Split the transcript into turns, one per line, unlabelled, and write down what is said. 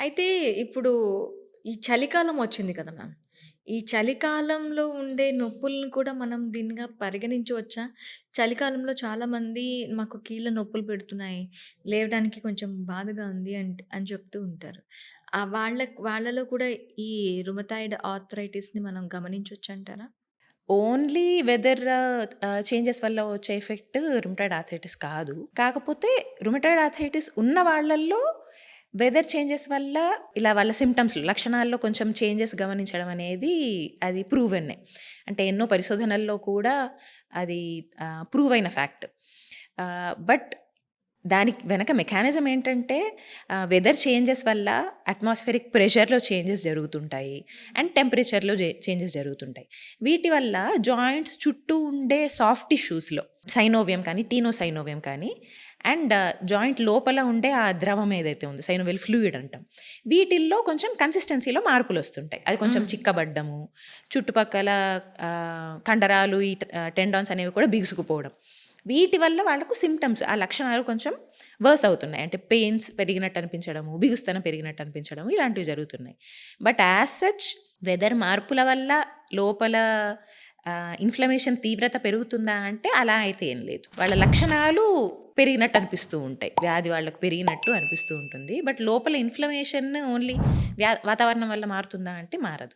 అయితే ఇప్పుడు ఈ చలికాలం వచ్చింది కదా మ్యామ్. ఈ చలికాలంలో ఉండే నొప్పులను కూడా మనం దీనిగా పరిగణించవచ్చా? చలికాలంలో చాలామంది మాకు కీళ్ళ నొప్పులు పెడుతున్నాయి. లేవడానికి కొంచెం బాధగా ఉంది అని చెప్తూ ఉంటారు. వాళ్ళలో కూడా ఈ రుమటాయిడ్ ఆర్థరైటిస్‌ని మనం గమనించొచ్చంటారా?
ఓన్లీ వెదర్ చేంజెస్ వల్ల వచ్చే ఎఫెక్ట్ రుమటాయిడ్ ఆర్థరైటిస్ కాదు. కాకపోతే రుమటాయిడ్ ఆర్థరైటిస్ ఉన్న వాళ్ళల్లో వెదర్ చేంజెస్ వల్ల ఇలా వాళ్ళ సింప్టమ్స్‌లో, లక్షణాల్లో కొంచెం చేంజెస్ గమనించడం అనేది అది ప్రూవెనే. అంటే ఎన్నో పరిశోధనల్లో కూడా అది ప్రూవ్ అయిన ఫ్యాక్ట్. బట్ దానికి వెనక మెకానిజం ఏంటంటే వెదర్ చేంజెస్ వల్ల అట్మాస్ఫియరిక్ ప్రెషర్‌లో చేంజెస్ జరుగుతుంటాయి. అండ్ టెంపరేచర్‌లో చేంజెస్ జరుగుతుంటాయి. వీటి వల్ల జాయింట్స్ చుట్టూ ఉండే సాఫ్ట్ టిష్యూస్‌లో సైనోవియం కానీ, టీనోసైనోవియం కానీ అండ్ జాయింట్ లోపల ఉండే ఆ ద్రవం ఏదైతే ఉందో సైనోవియల్ ఫ్లూయిడ్ అంటాం. వీటిల్లో కొంచెం కన్సిస్టెన్సీలో మార్పులొస్తుంటాయి. అది కొంచెం
హ్మ్.
చిక్కబడ్డము, చుట్టుపక్కల కండరాలు ఈ టెండాన్స్ అనేవి కూడా బిగుసుకుపోవడం. వీటి వల్ల వాళ్ళకు సింప్టమ్స్ ఆ లక్షణాలు కొంచెం వర్స్ అవుతున్నాయి. అంటే పెయిన్స్ పెరిగినట్టు అనిపించడము, బిగుస్తనం పెరిగినట్టు అనిపించడము ఇలాంటివి జరుగుతున్నాయి. బట్ యాజ్ సచ్ వెదర్ మార్పుల వల్ల లోపల ఇన్‌ఫ్లమేషన్ తీవ్రత పెరుగుతుందా అంటే అలా అయితే ఏం లేదు. వాళ్ళ లక్షణాలు పెరిగినట్టు అనిపిస్తూ ఉంటాయి. వ్యాధి వాళ్ళకి పెరిగినట్టు అనిపిస్తూ ఉంటుంది. బట్ లోపల ఇన్‌ఫ్లమేషన్ ఓన్లీ వాతావరణం వల్ల మారుతుందా అంటే మారదు.